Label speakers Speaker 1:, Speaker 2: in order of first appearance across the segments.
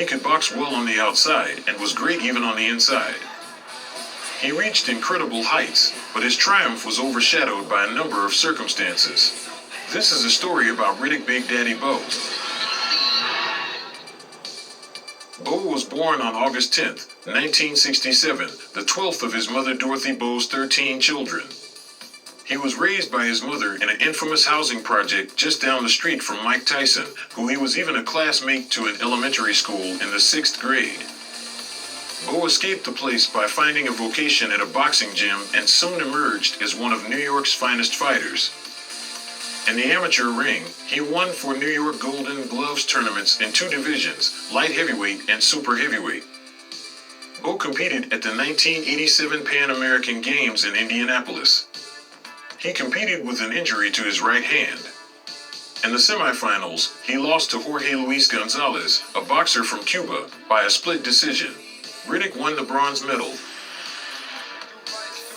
Speaker 1: He could box well on the outside and was great even on the inside. He reached incredible heights, but his triumph was overshadowed by a number of circumstances. This is a story about Riddick Big Daddy Bowe. Bowe was born on August 10, 1967, the 12th of his mother Dorothy Bowe's 13 children. He was raised by his mother in an infamous housing project just down the street from Mike Tyson, who he was even a classmate to in elementary school in the 6th grade. Bowe escaped the place by finding a vocation at a boxing gym and soon emerged as one of New York's finest fighters. In the amateur ring, he won 4 New York Golden Gloves tournaments in 2 divisions, light heavyweight and super heavyweight. Bowe competed at the 1987 Pan American Games in Indianapolis. He competed with an injury to his right hand. In the semifinals, he lost to Jorge Luis Gonzalez, a boxer from Cuba, by a split decision. Riddick won the bronze medal.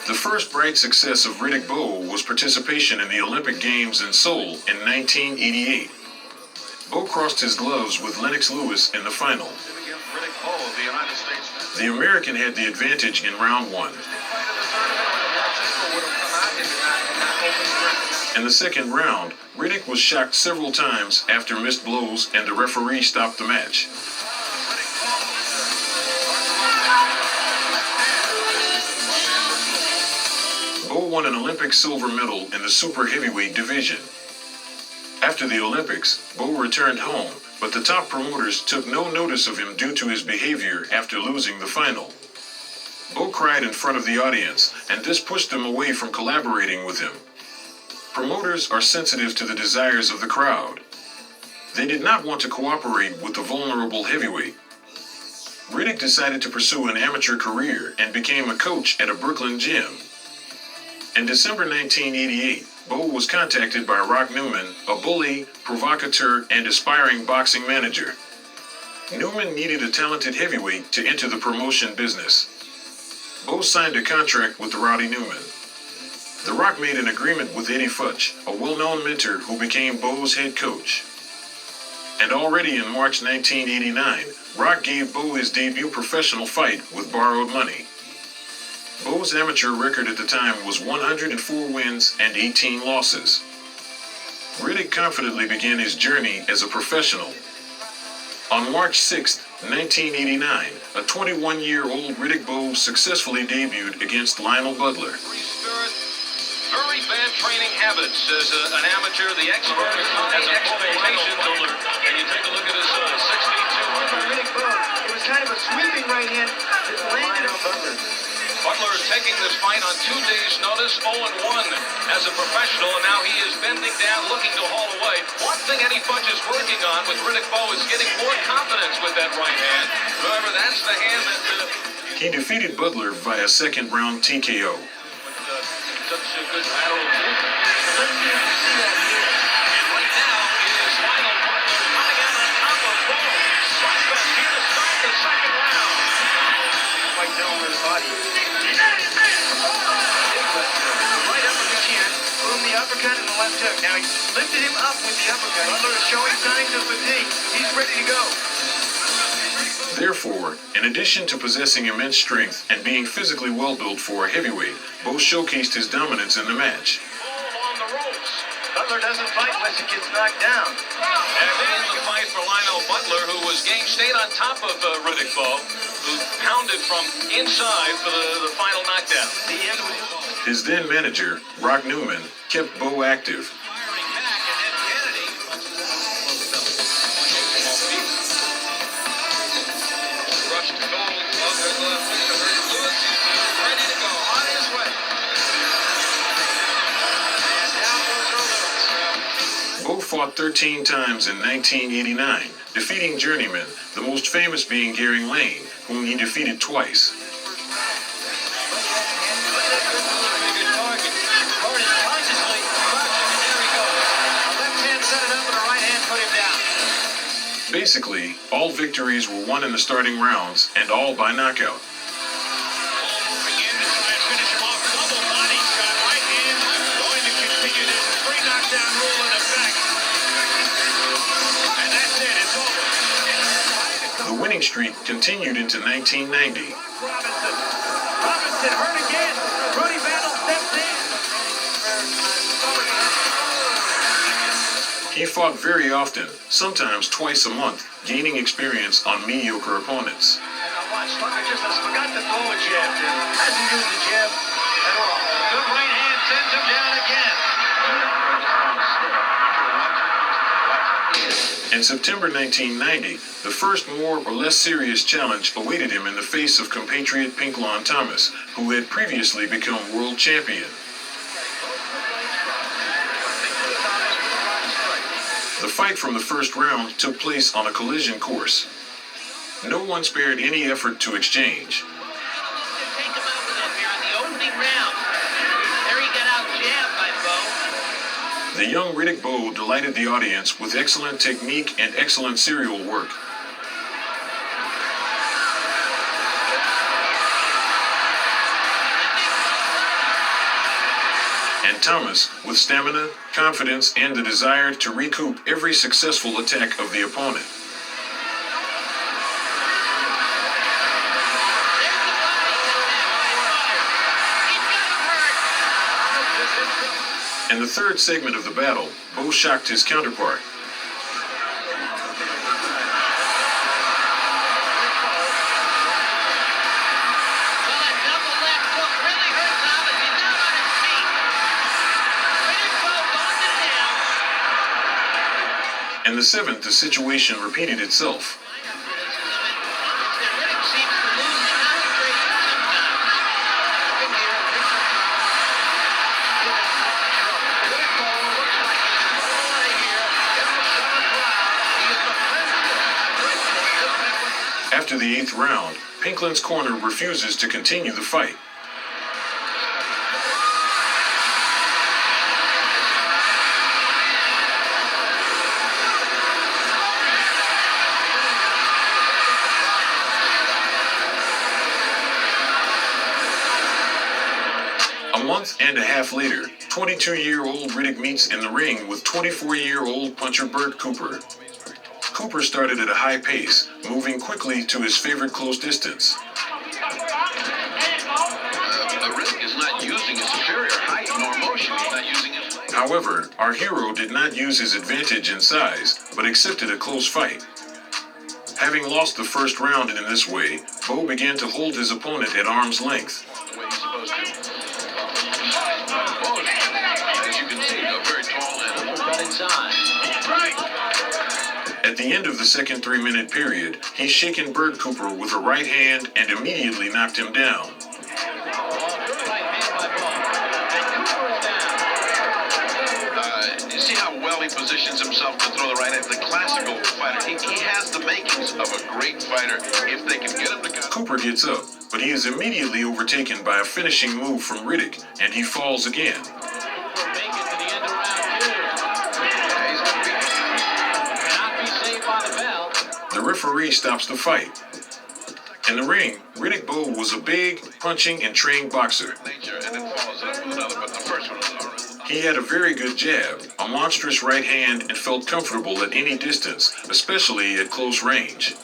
Speaker 1: The first bright success of Riddick Bowe was participation in the Olympic Games in Seoul in 1988. Bowe crossed his gloves with Lennox Lewis in the final. The American had the advantage in round 1. In the second round, Riddick was shocked several times after missed blows and the referee stopped the match. Bowe won an Olympic silver medal in the super heavyweight division. After the Olympics, Bowe returned home, but the top promoters took no notice of him due to his behavior after losing the final. Bowe cried in front of the audience, and this pushed them away from collaborating with him. Promoters are sensitive to the desires of the crowd. They did not want to cooperate with the vulnerable heavyweight. Riddick decided to pursue an amateur career and became a coach at a Brooklyn gym. In December 1988, Bowe was contacted by Rock Newman, a bully, provocateur, and aspiring boxing manager. Newman needed a talented heavyweight to enter the promotion business. Bowe signed a contract with the Rowdy Newman. The Rock made an agreement with Eddie Futch, a well-known mentor who became Bowe's head coach. And already in March 1989, Rock gave Bowe his debut professional fight with borrowed money. Bowe's amateur record at the time was 104 wins and 18 losses. Riddick confidently began his journey as a professional. On March 6, 1989, a 21-year-old Riddick Bowe successfully debuted against Lionel Butler.
Speaker 2: Very bad training habits as an amateur. The expert has expectations over, and you take a look at his 62.
Speaker 3: Riddick Bowe, it was kind of a sweeping right hand that landed on Butler.
Speaker 2: Butler taking this fight on 2 days' notice, 0-1 as a professional, and now he is bending down, looking to haul away. One thing Eddie Futch is working on with Riddick Bowe is getting more confidence with that right hand. Remember, that's the hand that...
Speaker 1: He defeated Butler via second-round TKO.
Speaker 2: Such a good battle of movement. And right now is Lionel Butler coming out on top of Bowe. Sunfest here to start the second round.
Speaker 3: Quite down on his body. Right up in the chin. Boom, the uppercut and the left hook. Now he lifted him up with the uppercut. Butler is showing signs of fatigue. He's ready to go.
Speaker 1: Therefore, in addition to possessing immense strength and being physically well-built for a heavyweight, Bowe showcased his dominance in the match.
Speaker 2: On the ropes.
Speaker 3: Butler doesn't fight unless he gets knocked down.
Speaker 2: And in the fight for Lionel Butler, who was game stayed on top of Riddick Bowe, who pounded from inside for the final knockdown.
Speaker 3: The end was
Speaker 1: His then manager, Rock Newman, kept Bowe active. Bowe fought 13 times in 1989, defeating journeymen, the most famous being Gary Lane, whom he defeated twice. Basically, all victories were won in the starting rounds, and all by knockout. The winning streak continued into 1990.
Speaker 3: Robinson hurt again. Rudy Vandal steps in.
Speaker 1: He fought very often, sometimes twice a month, gaining experience on mediocre opponents.
Speaker 3: And I watched Tucker just forgot to throw a jab. Hasn't used the jab at all. Good right hand sends him down again.
Speaker 1: In September 1990, the first more or less serious challenge awaited him in the face of compatriot Pink Lon Thomas, who had previously become world champion. The fight from the first round took place on a collision course. No one spared any effort to exchange.
Speaker 4: Take him out with him here in the opening round. There he got out jabbed by Bowe.
Speaker 1: The young Riddick Bowe delighted the audience with excellent technique and excellent serial work. And Thomas, with stamina, confidence, and the desire to recoup every successful attack of the opponent. In the third segment of the battle, Bowe shocked his counterpart. In the seventh, the situation repeated itself. After the eighth round, Pinklin's corner refuses to continue the fight. A month and a half later, 22-year-old Riddick meets in the ring with 24-year-old puncher Bert Cooper. Cooper started at a high pace, moving quickly to his favorite close distance.
Speaker 2: Riddick is not using his superior height nor motion. He's not using his...
Speaker 1: However, our hero did not use his advantage in size, but accepted a close fight. Having lost the first round in this way, Bowe began to hold his opponent at arm's length.
Speaker 2: The way he's supposed to. As you can see, very tall and cut inside.
Speaker 1: At the end of the second 3-minute period, he shaken Bert Cooper with a right hand and immediately knocked him down.
Speaker 2: You see how well he positions himself to throw the right hand? The classical fighter. He has the makings of a great fighter if they can get him to go.
Speaker 1: Cooper gets up, but he is immediately overtaken by a finishing move from Riddick, and he falls again. The referee stops the fight. In the ring, Riddick Bowe was a big, punching, and trained boxer. He had a very good jab, a monstrous right hand, and felt comfortable at any distance, especially at close range.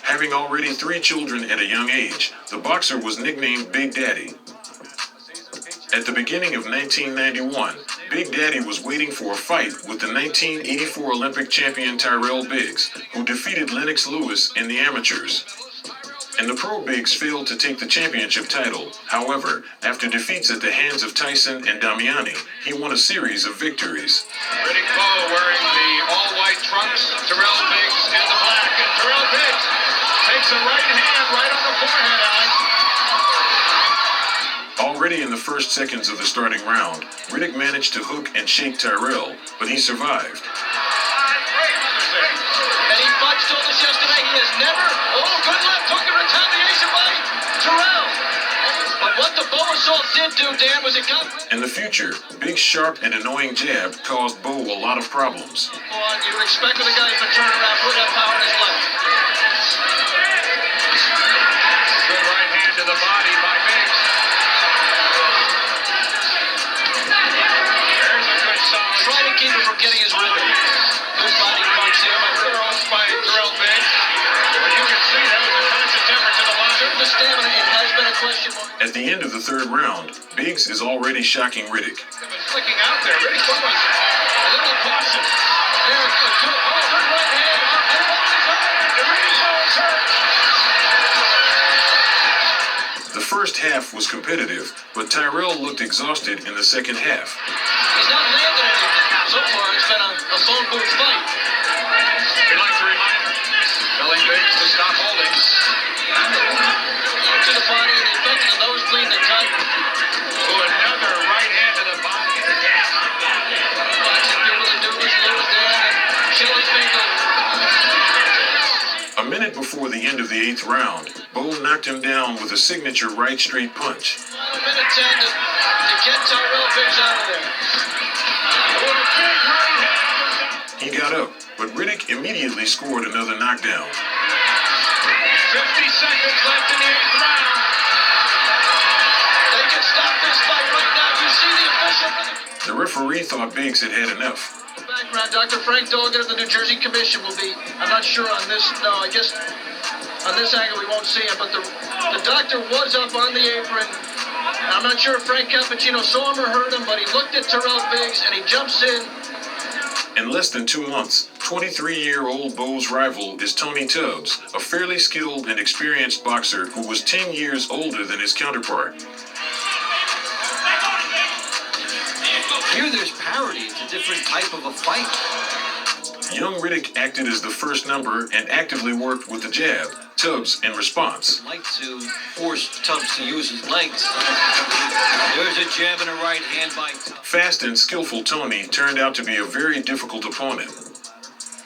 Speaker 1: Having already 3 children at a young age, the boxer was nicknamed Big Daddy. At the beginning of 1991, Big Daddy was waiting for a fight with the 1984 Olympic champion Tyrell Biggs, who defeated Lennox Lewis in the amateurs. And the Pro Biggs failed to take the championship title. However, after defeats at the hands of Tyson and Damiani, he won a series of victories.
Speaker 2: Riddick Bowe wearing the all-white trunks, Tyrell Biggs in the black, and Tyrell Biggs takes a right hand right on the forehead, Alex.
Speaker 1: Already in the first seconds of the starting round, Riddick managed to hook and shake Tyrell, but he survived.
Speaker 4: And he Bucks told us yesterday he has never, good left hook and retaliation by Tyrell. But what the Bowe assault did do, Dan, was it got...
Speaker 1: In the future, Big's sharp and annoying jab caused Bowe a lot of problems.
Speaker 4: You were expecting the guy to turn around, put that power in his left.
Speaker 2: Good right hand to the body by Biggs. There's a good solid.
Speaker 4: Try to keep him from getting his rhythm. Good body punch there by
Speaker 2: By Tyrell Biggs. But you can see
Speaker 4: his stamina, it has been a question mark.
Speaker 1: At the end of the third round, Biggs is already shocking Riddick.
Speaker 2: Flicking out there. Riddick Bowe was a little caution. There, good right hand. And Bowe's hurt. Riddick Bowe's hurt.
Speaker 1: The first half was competitive, but Tyrell looked exhausted in the second half.
Speaker 4: He's not landed anything. So far, it's been a phone booth fight.
Speaker 2: We'd like to remind Billy Biggs to stop holding.
Speaker 4: To the body, and he's making the nosebleed and the cut.
Speaker 2: Oh, another right hand to the body.
Speaker 4: Watching people that do this lose there and chill his finger.
Speaker 1: A minute before the end of the eighth round, Bowe knocked him down with a signature right straight punch.
Speaker 4: A minute 10 to get Tyrell Biggs out of there.
Speaker 1: He got up, but Riddick immediately scored another knockdown.
Speaker 2: 50 seconds left in the eighth round.
Speaker 4: They can stop this fight right now. You see the official.
Speaker 1: The referee thought Biggs had had enough.
Speaker 4: Background, Dr. Frank Doggett of the New Jersey Commission will be, I'm not sure on this, no, I guess on this angle we won't see him, but the doctor was up on the apron. I'm not sure if Frank Cappuccino saw him or heard him, but he looked at Tyrell Biggs and he jumps in.
Speaker 1: In less than 2 months, 23-year-old Bowe's rival is Tony Tubbs, a fairly skilled and experienced boxer who was 10 years older than his counterpart.
Speaker 5: Here there's parity. It's a different type of a fight.
Speaker 1: Young Riddick acted as the first number and actively worked with the jab, Tubbs in response.
Speaker 5: Like to force Tubbs to use his legs. There's a jab and a right hand by Tubbs.
Speaker 1: Fast and skillful Tony turned out to be a very difficult opponent.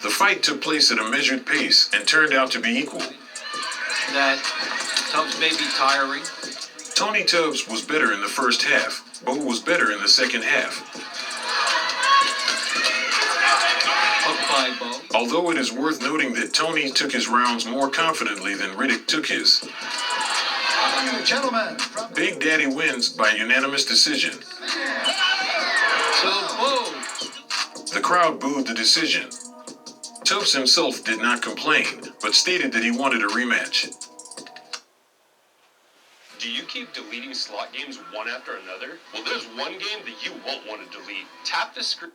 Speaker 1: The fight took place at a measured pace and turned out to be equal.
Speaker 5: That Tubbs may be tiring.
Speaker 1: Tony Tubbs was better in the first half. Bowe was better in the second half.
Speaker 5: Hooked by Bowe.
Speaker 1: Although it is worth noting that Tony took his rounds more confidently than Riddick took his.
Speaker 6: Gentlemen,
Speaker 1: Big Daddy wins by unanimous decision.
Speaker 5: So Bowe.
Speaker 1: The crowd booed the decision. Tubbs himself did not complain, but stated that he wanted a rematch.
Speaker 7: Do you keep deleting slot games one after another? Well, there's one game that you won't want to delete. Tap the screen.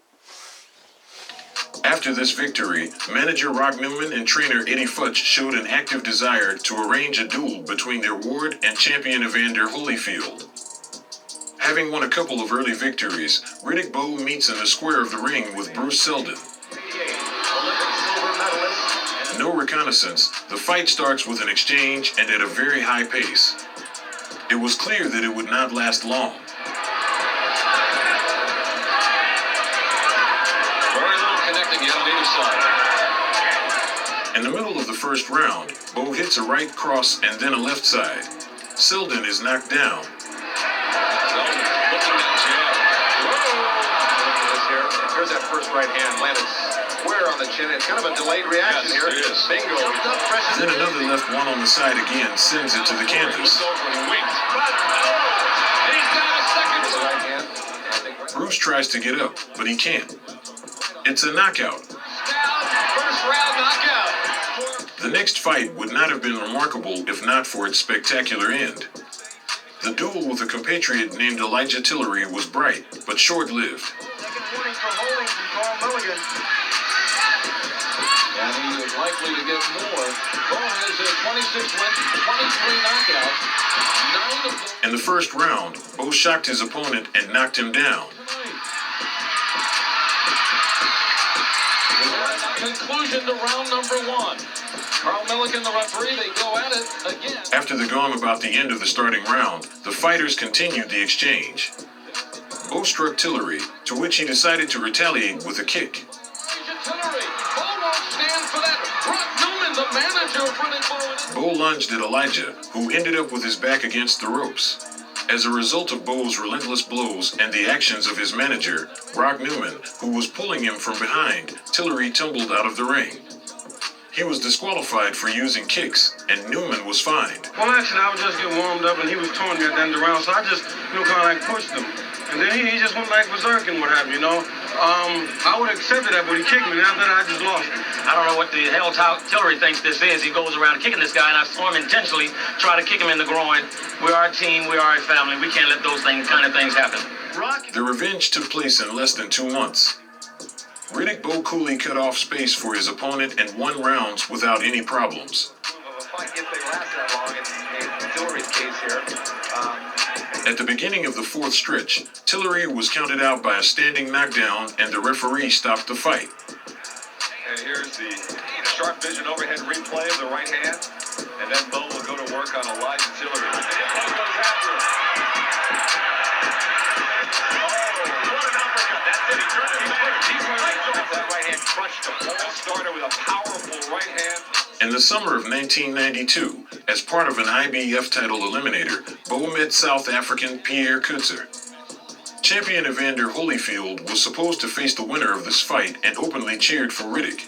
Speaker 1: After this victory, manager Rock Newman and trainer Eddie Futch showed an active desire to arrange a duel between their ward and champion Evander Holyfield. Having won a couple of early victories, Riddick Bowe meets in the square of the ring with Bruce Seldon. No reconnaissance, the fight starts with an exchange and at a very high pace. It was clear that it would not last long.
Speaker 2: Very little connecting yet on either side.
Speaker 1: In the middle of the first round, Bowe hits a right cross and then a left side. Seldon is knocked down.
Speaker 2: Looking at jab. Whoa! Here's that first right hand landed square on the chin. It's kind of a delayed reaction here.
Speaker 3: It is.
Speaker 2: Bingo.
Speaker 1: Then another left one on the side again sends it to the canvas. Bruce tries to get up, but he can't. It's a knockout.
Speaker 2: First round knockout.
Speaker 1: The next fight would not have been remarkable if not for its spectacular end. The duel with a compatriot named Elijah Tillery was bright, but short-lived.
Speaker 3: Second warning for holding from Carl Milligan.
Speaker 2: And he is likely to get more. Bowe has a 26-win, 23 knockout. 9 of them.
Speaker 1: In the first round, Bowe shocked his opponent and knocked him down.
Speaker 2: Conclusion to round number 1. Carl Milligan, the referee, they go at it again.
Speaker 1: After the gong about the end of the starting round, the fighters continued the exchange. Bowe struck Tillery, to which he decided to retaliate with a kick.
Speaker 2: Tillery. Bowe won't stand for that. Brock Newman, the manager of Riddick Bowe.
Speaker 1: Bowe lunged at Elijah, who ended up with his back against the ropes. As a result of Bowe's relentless blows and the actions of his manager, Rock Newman, who was pulling him from behind, Tillery tumbled out of the ring. He was disqualified for using kicks, and Newman was fined.
Speaker 8: Well, actually, I was just getting warmed up, and he was towing me at the end of the round, so I just, kind of like pushed him. And then he just went like berserk and what have you, I would have accepted that, but he kicked me. And after that, I just lost.
Speaker 6: I don't know what the hell Tillery thinks this is. He goes around kicking this guy, and I saw him intentionally try to kick him in the groin. We are a team. We are a family. We can't let those kind of things happen.
Speaker 1: The revenge took place in less than 2 months. Riddick Bowe coolly cut off space for his opponent and won rounds without any problems. At the beginning of the 4th stretch, Tillery was counted out by a standing knockdown and the referee stopped the fight.
Speaker 2: And here's the sharp vision overhead replay of the right hand. And then Bowe will go to work on Elijah Tillery. And Bowe goes after him. Oh, what an uppercut. That's it. He turned it. He's right off that right hand. Crushed him. All started with a powerful right hand.
Speaker 1: In the summer of 1992, as part of an IBF title eliminator, Bowe met South African Pierre Coetzer. Champion Evander Holyfield was supposed to face the winner of this fight and openly cheered for Riddick.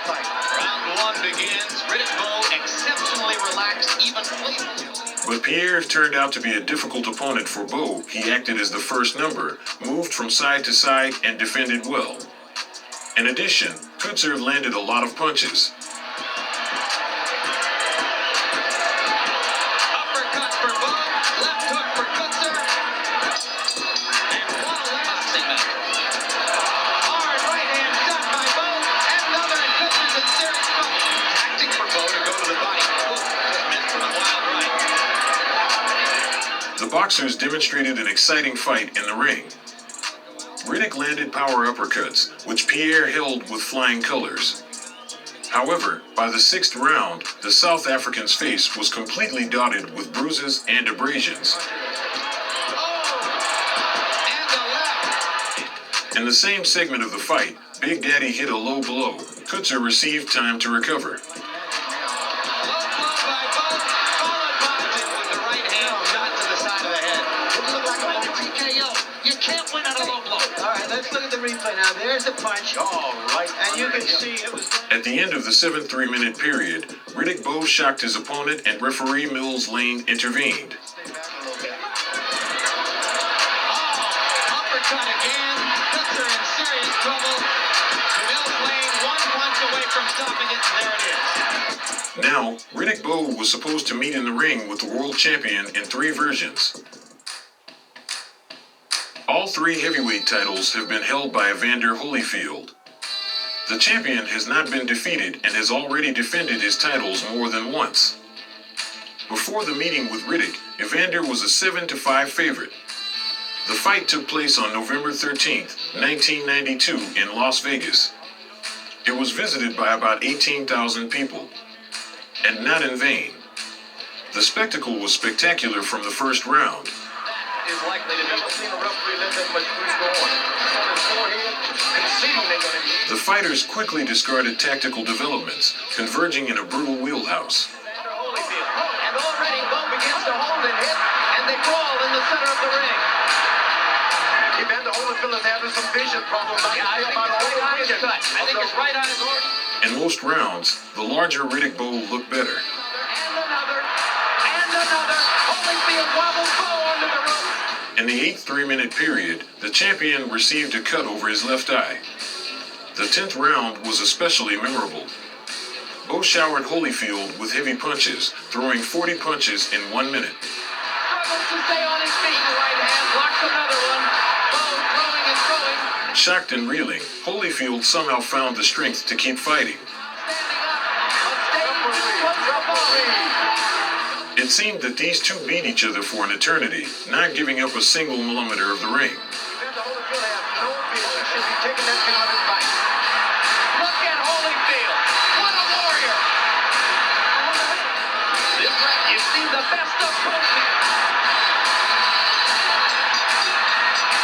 Speaker 2: Round 1 begins. Riddick Bowe exceptionally relaxed, even playful.
Speaker 1: But Pierre turned out to be a difficult opponent for Bowe. He acted as the first number, moved from side to side, and defended well. In addition, Coetzer landed a lot of punches.
Speaker 2: Uppercut for Bowe, left hook for Coetzer. And what a boxing match. Hard right hand shot by Bowe, and another, and Coetzer's in serious trouble. Tactic for Bowe to go to the body. Just missed with a wild right.
Speaker 1: The boxers demonstrated an exciting fight in the ring. Riddick landed power uppercuts, which Pierre held with flying colors. However, by the 6th round, the South African's face was completely dotted with bruises and abrasions. In the same segment of the fight, Big Daddy hit a low blow. Coetzer received time to recover.
Speaker 4: Let's look at the replay now. There's the punch.
Speaker 2: All right.
Speaker 4: And you can see it was...
Speaker 1: At the end of the 7th 3-minute period, Riddick Bowe shocked his opponent and referee Mills Lane intervened.
Speaker 2: Uppercut again. Coetzer in serious trouble. Mills Lane 1 punch away from stopping it, and there it is.
Speaker 1: Now, Riddick Bowe was supposed to meet in the ring with the world champion in 3 versions. All 3 heavyweight titles have been held by Evander Holyfield. The champion has not been defeated and has already defended his titles more than once. Before the meeting with Riddick, Evander was a 7-5 favorite. The fight took place on November 13th, 1992 in Las Vegas. It was visited by about 18,000 people. And not in vain. The spectacle was spectacular from the first round.
Speaker 2: Is likely to never seen a referee let that much food go on. On his forehead, conceding they're going to use.
Speaker 1: The fighters quickly discarded tactical developments, converging in a brutal wheelhouse.
Speaker 2: Holyfield. And already Bowe begins to hold and hit, and they brawl in the center of the ring. Evander Holyfield is having some vision problems. Yeah, I think his right eye is cut. I think his right eye is over.
Speaker 1: In most rounds, the larger Riddick Bowe looked better.
Speaker 2: And another. And another. Holyfield wobbles Bowe onto the rope.
Speaker 1: In the 8th 3-minute period, the champion received a cut over his left eye. The 10th round was especially memorable. Bowe showered Holyfield with heavy punches, throwing 40 punches in 1 minute.
Speaker 2: Struggles to stay on his feet. The right hand blocks another one. Bowe throwing and throwing.
Speaker 1: Shocked and reeling, Holyfield somehow found the strength to keep fighting. It seemed that these two beat each other for an eternity, not giving up a single millimeter of the ring.
Speaker 2: Look at Holyfield. What a warrior. This round, you see the best of Holyfield.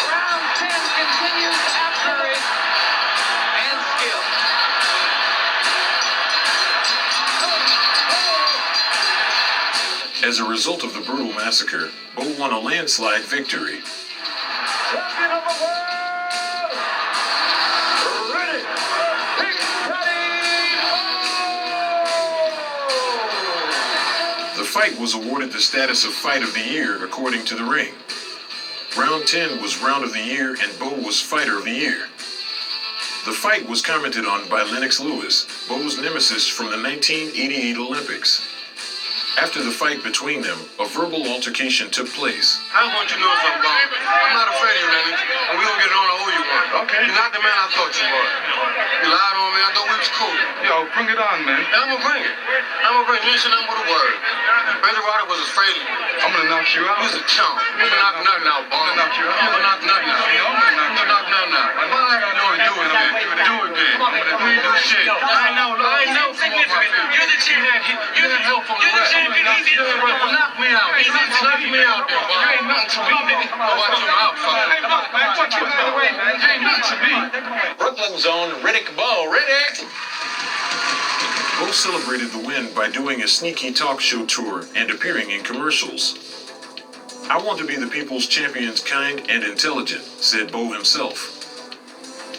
Speaker 2: Round 10 continues after it and skill.
Speaker 1: As a result of the brutal massacre, Bowe won a landslide victory.
Speaker 2: Champion of the world, Riddick Bowe.
Speaker 1: The fight was awarded the status of Fight of the Year according to the Ring. Round 10 was Round of the Year and Bowe was Fighter of the Year. The fight was commented on by Lennox Lewis, Bowe's nemesis from the 1988 Olympics. After the fight between them, a verbal altercation took place.
Speaker 8: I want you to know something about me. I'm not afraid of you, Lenny. And we gonna get it on. I owe you one. Okay. You're not the man I thought you were. You lied on me. I thought we was cool. Yo, bring it on, man. Yeah, I'm gonna bring it. I'm gonna bring it. You ain't nothing but a word. Betty Ryder was afraid of you. I'm gonna knock you out. You's a chump. I'm gonna knock nothing out, Bowe. I'm gonna knock you out. I'm gonna knock nothing out. I'm gonna knock nothing out. If I let you know you do it, man. Do it, then. We ain't do shit. I know from what my feet. You're the champion. You're the help from the rest. Knock me out. Knock me out there, Bowe. You ain't nothing to me, nigga. Watch your mouth, fucker. Hey, look, man. Watch your mouth. You ain't nothing to me.
Speaker 2: Brooklyn's own Riddick Bowe. Riddick!
Speaker 1: Bowe celebrated the win by doing a sneaky talk show tour and appearing in commercials. "I want to be the people's champion's kind and intelligent," said Bowe himself.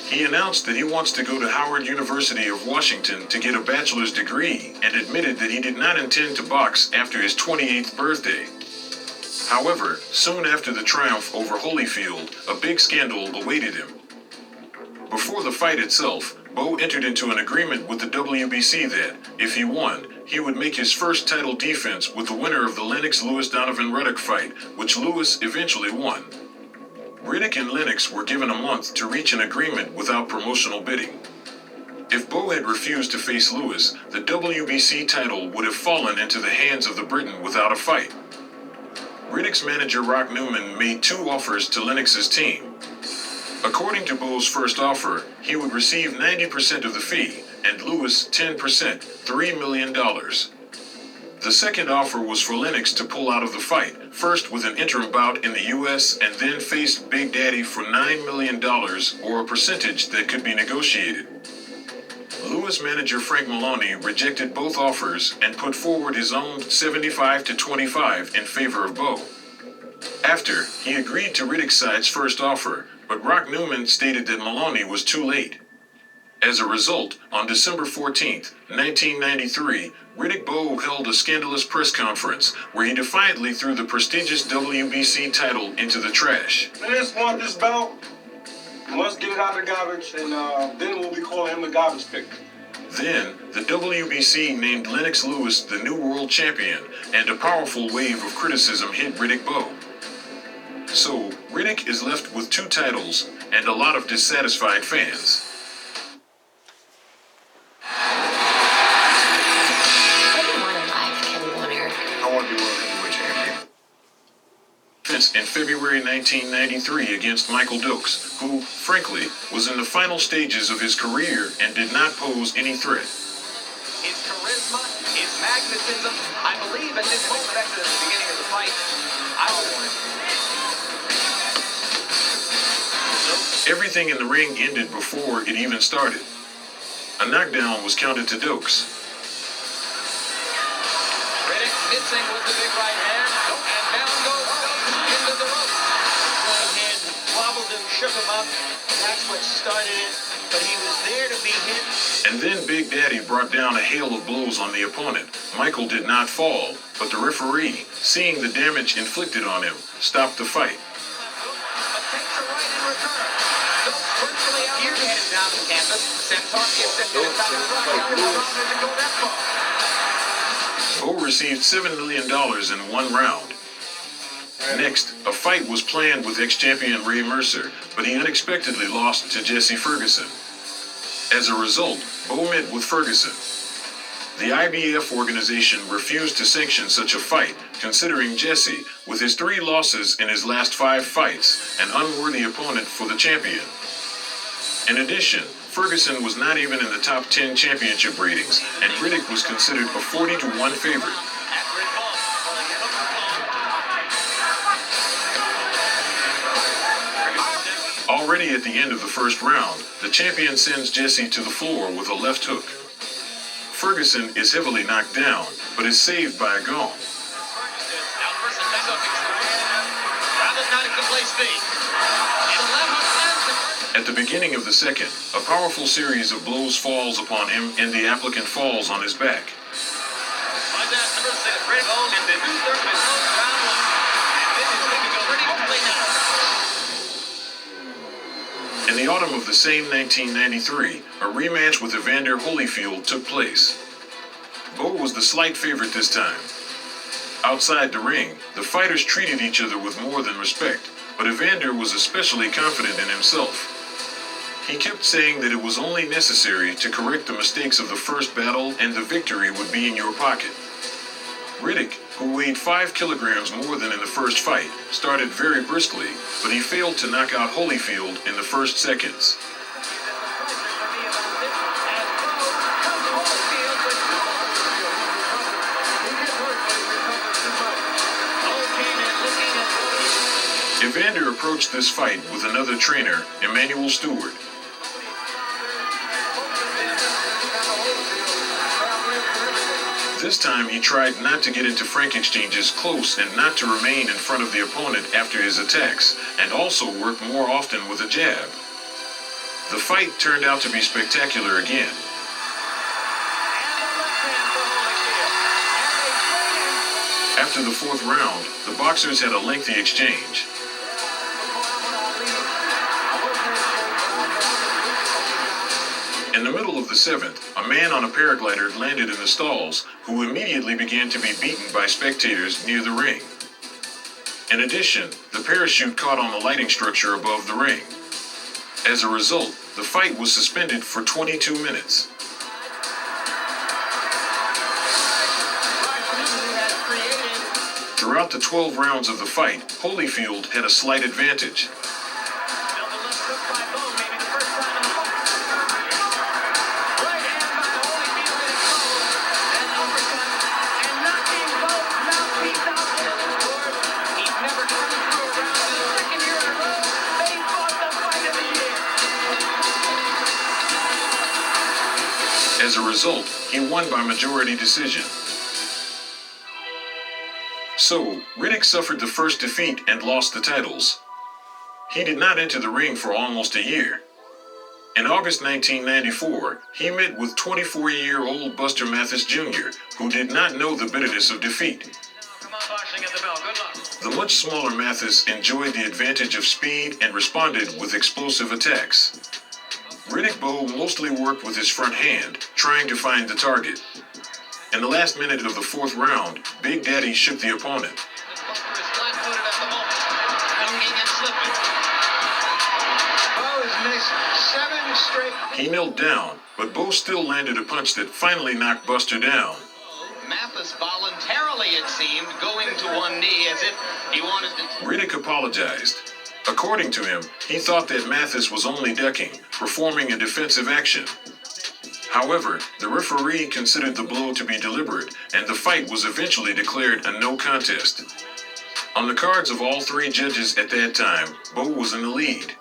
Speaker 1: He announced that he wants to go to Howard University of Washington to get a bachelor's degree and admitted that he did not intend to box after his 28th birthday. However, soon after the triumph over Holyfield, a big scandal awaited him. Before the fight itself, Bowe entered into an agreement with the WBC that, if he won, he would make his first title defense with the winner of the Lennox Lewis-Donovan Riddick fight, which Lewis eventually won. Riddick and Lennox were given a month to reach an agreement without promotional bidding. If Bowe had refused to face Lewis, the WBC title would have fallen into the hands of the Briton without a fight. Riddick's manager Rock Newman made 2 offers to Lennox's team. According to Bowe's first offer, he would receive 90% of the fee, and Lewis 10%, $3 million. The second offer was for Lennox to pull out of the fight, first with an interim bout in the U.S. and then face Big Daddy for $9 million or a percentage that could be negotiated. Lewis manager Frank Maloney rejected both offers and put forward his own 75-25 in favor of Bowe. After, he agreed to Riddick's side's first offer, but Rock Newman stated that Maloney was too late. As a result, on December 14, 1993, Riddick Bowe held a scandalous press conference where he defiantly threw the prestigious WBC title into the trash.
Speaker 8: Let's want this bout. Must get it out of the garbage, and then we'll be calling him the garbage picker.
Speaker 1: Then, the WBC named Lennox Lewis the new world champion, and a powerful wave of criticism hit Riddick Bowe. So, Riddick is left with 2 titles and a lot of dissatisfied fans.
Speaker 9: What do you want in life, Kenny Warner?
Speaker 8: I want to be world heavyweight champion.
Speaker 1: In February 1993 against Michael Dokes, who, frankly, was in the final stages of his career and did not pose any threat.
Speaker 2: His charisma, his magnetism. I believe at this moment, after the beginning of the fight, I will win.
Speaker 1: Everything in the ring ended before it even started. A knockdown was counted to Dokes.
Speaker 2: Riddick missing with the big right hand, and down goes Dokes into the rope.
Speaker 5: Right hand wobbled him, shook him up. That's what started it. But he was there to be hit.
Speaker 1: And then Big Daddy brought down a hail of blows on the opponent. Michael did not fall, but the referee, seeing the damage inflicted on him, stopped the fight.
Speaker 2: But takes a right in return. Dokes virtually out. Here's headed down the canvas. Santorki is sitting inside the front. Doesn't go that far.
Speaker 1: Bowe received $7 million in 1 round. Next, a fight was planned with ex-champion Ray Mercer, but he unexpectedly lost to Jesse Ferguson. As a result, Bowe met with Ferguson. The IBF organization refused to sanction such a fight, considering Jesse, with his 3 losses in his last 5 fights, an unworthy opponent for the champion. In addition, Ferguson was not even in the top 10 championship ratings, and Riddick was considered a 40-1 favorite. Already at the end of the first round, the champion sends Jesse to the floor with a left hook. Ferguson is heavily knocked down, but is saved by a gong. At the beginning of the second, a powerful series of blows falls upon him and the applicant falls on his back. autumn of the same 1993, a rematch with Evander Holyfield took place. Bowe was the slight favorite this time. Outside the ring, the fighters treated each other with more than respect, but Evander was especially confident in himself. He kept saying that it was only necessary to correct the mistakes of the first battle and the victory would be in your pocket. Riddick, who weighed 5 kilograms more than in the first fight, started very briskly, but he failed to knock out Holyfield in the first seconds. Evander approached this fight with another trainer, Emmanuel Stewart. This time he tried not to get into frank exchanges close and not to remain in front of the opponent after his attacks, and also worked more often with a jab. The fight turned out to be spectacular again. After the fourth round, the boxers had a lengthy exchange. In the middle of the seventh, a man on a paraglider landed in the stalls, who immediately began to be beaten by spectators near the ring. In addition, the parachute caught on the lighting structure above the ring. As a result, the fight was suspended for 22 minutes. Throughout the 12 rounds of the fight, Holyfield had a slight advantage. As a result, he won by majority decision. So, Riddick suffered the first defeat and lost the titles. He did not enter the ring for almost a year. In August 1994, he met with 24-year-old Buster Mathis Jr., who did not know the bitterness of defeat. The much smaller Mathis enjoyed the advantage of speed and responded with explosive attacks. Riddick Bowe mostly worked with his front hand, trying to find the target. In the last minute of the fourth round, Big Daddy shook the opponent. He knelt down, but Bowe still landed a punch that finally knocked Buster down.
Speaker 2: Mathis voluntarily, it seemed, going to one knee as if he wanted to...
Speaker 1: Riddick apologized. According to him, he thought that Mathis was only ducking, performing a defensive action. However, the referee considered the blow to be deliberate, and the fight was eventually declared a no contest. On the cards of all three judges at that time, Bowe was in the lead.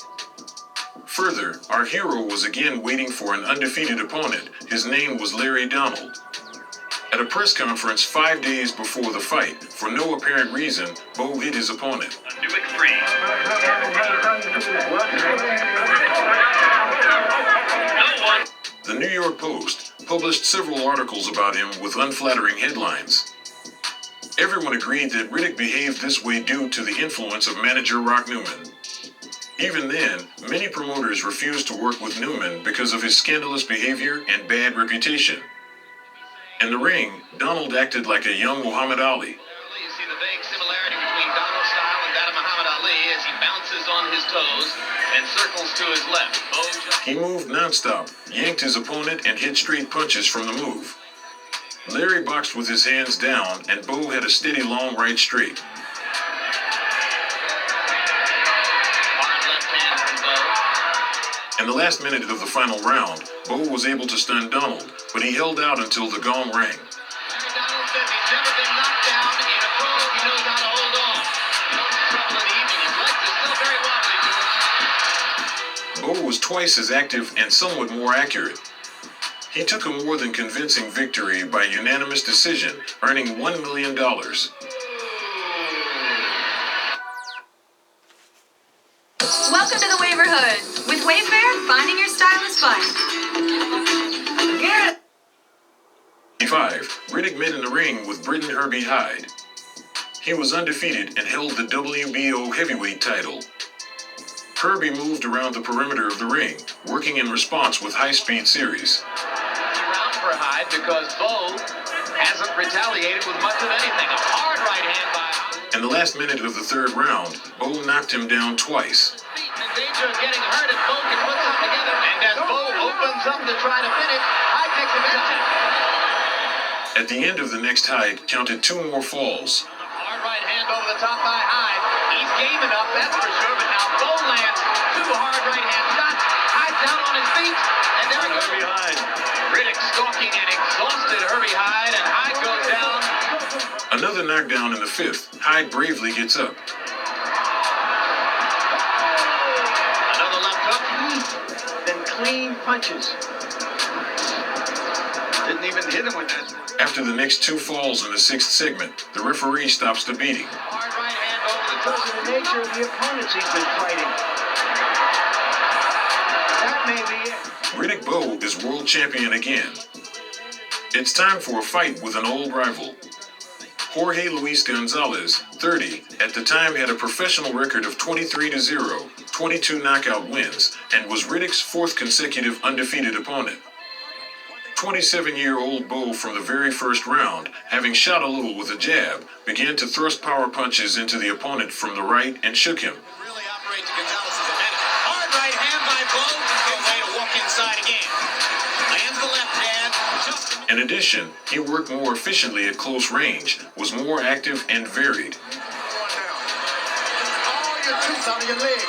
Speaker 1: Further, our hero was again waiting for an undefeated opponent. His name was Larry Donald. At a press conference 5 days before the fight, for no apparent reason, Bowe hit his opponent.
Speaker 2: A new extreme.
Speaker 1: The New York Post published several articles about him with unflattering headlines. Everyone agreed that Riddick behaved this way due to the influence of manager Rock Newman. Even then, many promoters refused to work with Newman because of his scandalous behavior and bad reputation. In the ring, Donald acted like a young Muhammad Ali.
Speaker 2: You see the vague similarity between Donald's style and that of Muhammad Ali as he bounces on his toes and circles to his left.
Speaker 1: He moved nonstop, yanked his opponent, and hit straight punches from the move. Larry boxed with his hands down, and Bowe had a steady long right straight.
Speaker 2: Hard left hand from Bowe.
Speaker 1: In the last minute of the final round, Bowe was able to stun Donald, but he held out until the gong rang.
Speaker 2: Larry Donald says he's never been knocked down in a pro. He knows how to hold on. No trouble in the evening. His legs are still very wobbly, George.
Speaker 1: Bowe was twice as active and somewhat more accurate. He took a more than convincing victory by unanimous decision, earning $1 million.
Speaker 10: Welcome to the Waiverhood. With Wayfair, finding your style is fun. Yeah.
Speaker 1: 5. Riddick met in the ring with Britton Herbie Hyde. He was undefeated and held the WBO heavyweight title. Kirby moved around the perimeter of the ring, working in response with high-speed series.
Speaker 2: Round for Hyde because Bowe hasn't retaliated with much of anything. A hard right hand by Hyde.
Speaker 1: In the last minute of the third round, Bowe knocked him down twice.
Speaker 2: In danger of getting hurt if Bowe can put this together. And as Bowe opens up to try to finish, Hyde takes advantage.
Speaker 1: At the end of the next Hyde counted 2 more falls.
Speaker 2: Hard right hand over the top by Hyde. He's game enough, that's for sure. But now Bowe lands 2 hard right hand shots. Hyde's down on his feet. And there he goes. Riddick stalking an exhausted Herbie Hyde. And Hyde goes down.
Speaker 1: Another knockdown in the 5th. Hyde bravely gets up.
Speaker 2: Another left hook.
Speaker 5: Then clean punches. Didn't even hit him with that.
Speaker 1: After the next 2 falls in the 6th segment, the referee stops the beating.
Speaker 2: Hard right hand over the
Speaker 5: Because of the nature of the opponents he's been fighting. That may be it.
Speaker 1: Riddick Bowe is world champion again. It's time for a fight with an old rival. Jorge Luis Gonzalez, 30, at the time had a professional record of 23-0, 22 knockout wins, and was Riddick's 4th consecutive undefeated opponent. 27-year-old Bowe from the very first round, having shot a little with a jab, began to thrust power punches into the opponent from the right and shook him.
Speaker 2: really operate to Gonzalez's advantage. Hard right hand by Bowe. Good way to walk inside again. Lands the left hand.
Speaker 1: In addition, he worked more efficiently at close range, was more active and varied.
Speaker 3: All your troops out of your legs.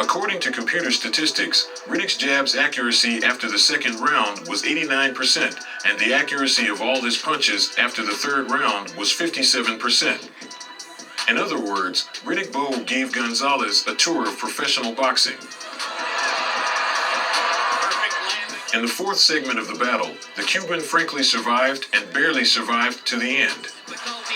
Speaker 1: According to computer statistics, Riddick's jab's accuracy after the 2nd round was 89%, and the accuracy of all his punches after the 3rd round was 57%. In other words, Riddick Bowe gave Gonzalez a tour of professional boxing. In the 4th segment of the battle, the Cuban frankly survived and barely survived to the end.